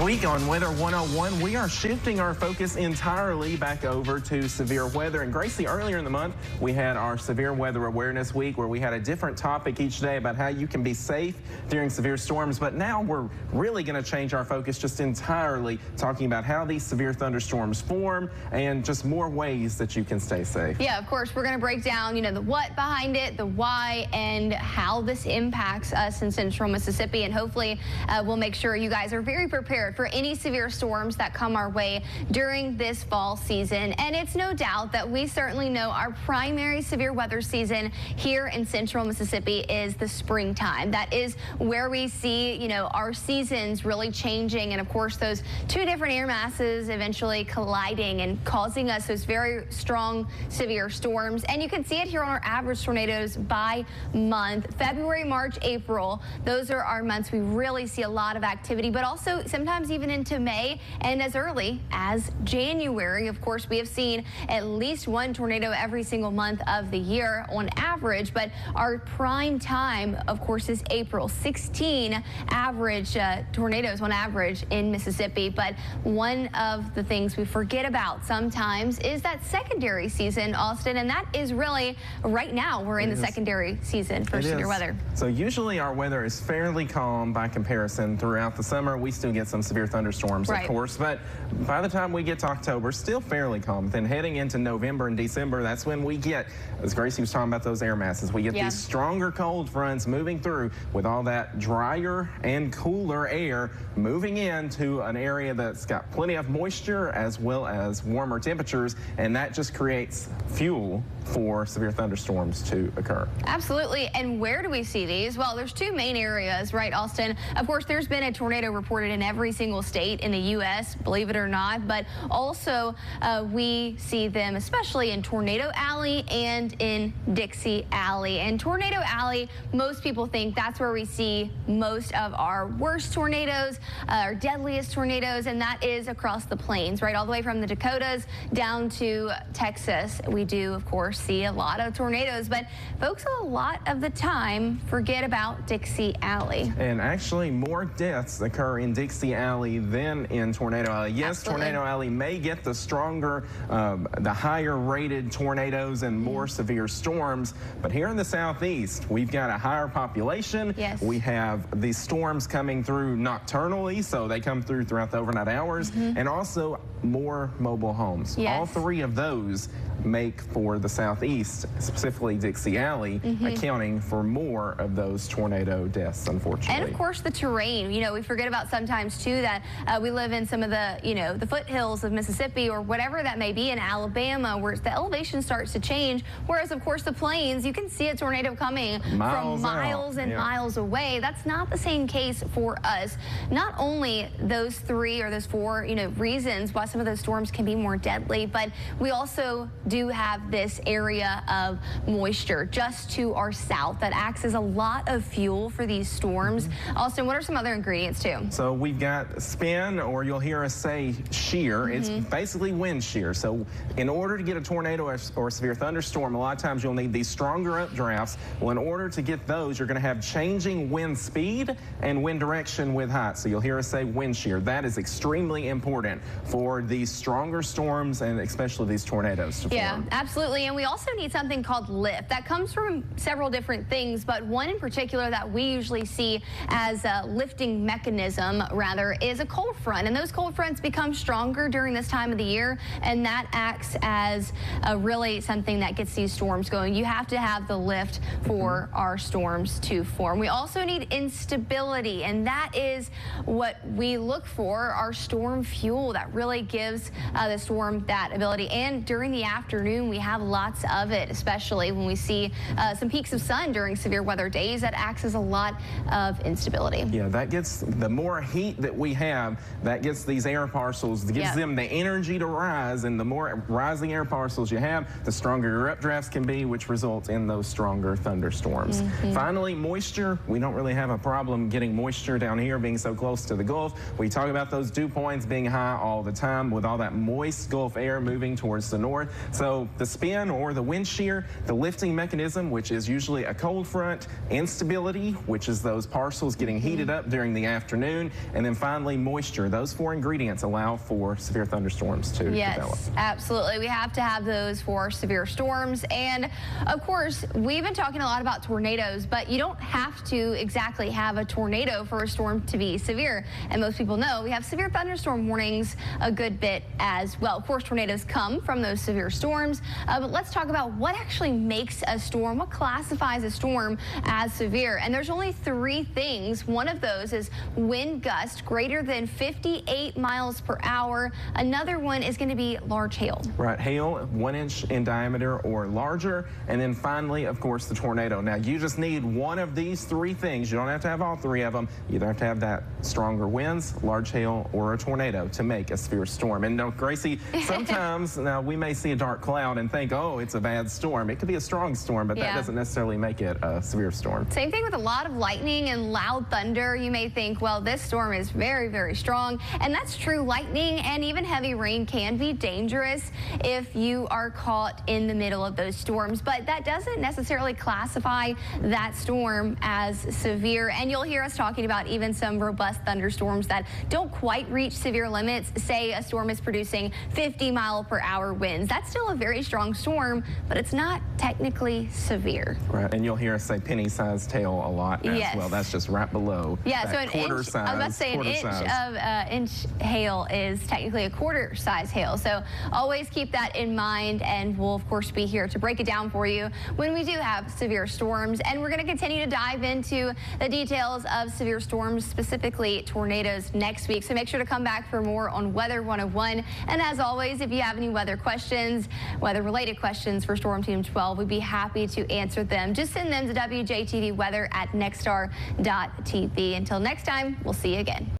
week on Weather 101, we are shifting our focus entirely back over to severe weather. And Gracie, earlier in the month, we had our Severe Weather Awareness Week where we had a different topic each day about how you can be safe during severe storms. But now we're really going to change our focus just entirely talking about how these severe thunderstorms form and just more ways that you can stay safe. Yeah, of course, we're going to break down, the what behind it, the why, and how this impacts us in central Mississippi. And hopefully we'll make sure you guys are very prepared for any severe storms that come our way during this fall season. And it's no doubt that we certainly know our primary severe weather season here in central Mississippi is the springtime. That is where we see, our seasons really changing. And of course, those two different air masses eventually colliding and causing us those very strong severe storms. And you can see it here on our average tornadoes by month. February, March, April, those are our months we really see a lot of activity, but also sometimes even into May and as early as January. Of course, we have seen at least one tornado every single month of the year on average, but our prime time, of course, is April. 16 average tornadoes on average in Mississippi. But one of the things we forget about sometimes is that secondary season, Austin, and that is really right now we're in the secondary season for severe weather. So usually our weather is fairly calm by comparison throughout the summer. We still get some severe thunderstorms, of course, but by the time we get to October, still fairly calm. Then heading into November and December, that's when we get, as Gracie was talking about, those air masses. We get these stronger cold fronts moving through with all that drier and cooler air moving into an area that's got plenty of moisture as well as warmer temperatures, and that just creates fuel for severe thunderstorms to occur. Absolutely. And where do we see these? Well, there's two main areas, right, Austin? Of course, there's been a tornado reported in every single state in the U.S., believe it or not, but also we see them especially in Tornado Alley and in Dixie Alley. And Tornado Alley, most people think that's where we see most of our worst tornadoes, our deadliest tornadoes, and that is across the plains, right, all the way from the Dakotas down to Texas. We do, of course, see a lot of tornadoes, but folks a lot of the time forget about Dixie Alley. And actually more deaths occur in Dixie Alley than in Tornado Alley. Yes, Tornado Alley may get the stronger, the higher rated tornadoes and more severe storms, but here in the southeast, we've got a higher population. We have these storms coming through nocturnally, so they come through throughout the overnight hours, and also more mobile homes. All three of those make for the southeast, specifically Dixie Alley, accounting for more of those tornado deaths, unfortunately. And of course the terrain, we forget about sometimes too that we live in some of the, the foothills of Mississippi or whatever that may be in Alabama where the elevation starts to change, whereas of course the plains, you can see a tornado coming from miles and miles away. That's not the same case for us. Not only those three or those four, reasons why some of those storms can be more deadly, but we also do have this area of moisture just to our south that acts as a lot of fuel for these storms. Austin, what are some other ingredients too? So we've got spin, or you'll hear us say shear. It's basically wind shear. So in order to get a tornado or a severe thunderstorm, a lot of times you'll need these stronger updrafts. Well, in order to get those, you're going to have changing wind speed and wind direction with height. So you'll hear us say wind shear. That is extremely important for these stronger storms and especially these tornadoes to form. Yeah, absolutely. And we also need something called lift. That comes from several different things, but one in particular that we usually see as a lifting mechanism, rather, is a cold front. And those cold fronts become stronger during this time of the year, and that acts as really something that gets these storms going. You have to have the lift for our storms to form. We also need instability, and that is what we look for, our storm fuel that really gives the storm that ability. And during the afternoon, we have lots of it, especially when we see some peaks of sun during severe weather days. That acts as a lot of instability. Yeah, that gets, the more heat that we have, that gets these air parcels, gives them the energy to rise, and the more rising air parcels you have, the stronger your updrafts can be, which results in those stronger thunderstorms. Finally, moisture. We don't really have a problem getting moisture down here being so close to the Gulf. We talk about those dew points being high all the time with all that moist Gulf air moving towards the north. So the spin or the wind shear, the lifting mechanism, which is usually a cold front, instability, which is those parcels getting heated up during the afternoon, and then finally moisture. Those 4 ingredients allow for severe thunderstorms to develop. Yes, absolutely. We have to have those for severe storms. And of course, we've been talking a lot about tornadoes, but you don't have to exactly have a tornado for a storm to be severe. And most people know we have severe thunderstorm warnings a good bit as well. Of course, tornadoes come from those severe storms, but let's talk about what actually makes a storm, what classifies a storm as severe. And there's only 3 things. One of those is wind gust greater than 58 miles per hour. Another one is going to be large hail. Right, hail 1 inch in diameter or larger. And then finally, of course, the tornado. Now, you just need one of these 3 things. You don't have to have all 3 of them. You either have to have that stronger winds, large hail, or a tornado to make a severe storm. And no, Gracie, sometimes now we may see a dark cloud and think, oh, it's a bad storm. It could be a strong storm, but that doesn't necessarily make it a severe storm. Same thing with a lot of lightning and loud thunder. You may think, well, this storm is very, very strong. And that's true. Lightning and even heavy rain can be dangerous if you are caught in the middle of those storms. But that doesn't necessarily classify that storm as severe. And you'll hear us talking about even some robust thunderstorms that don't quite reach severe limits. Say a storm is producing 50-mile-per-hour winds. That's still a very strong storm, but it's not technically severe. Right, and you'll hear us say penny-sized hail a lot as well. That's just right below. Yeah, so an quarter inch, size, I was about to say an inch hail is technically a quarter size hail. So always keep that in mind, and we'll of course be here to break it down for you when we do have severe storms. And we're going to continue to dive into the details of severe storms, specifically tornadoes, next week. So make sure to come back for more on Weather 101. And as always, if you have any weather questions, weather-related questions for Storm Team 12, we'd be happy to answer them. Just send them to WJTV Weather at nexstar.tv. Until next time, we'll see you again.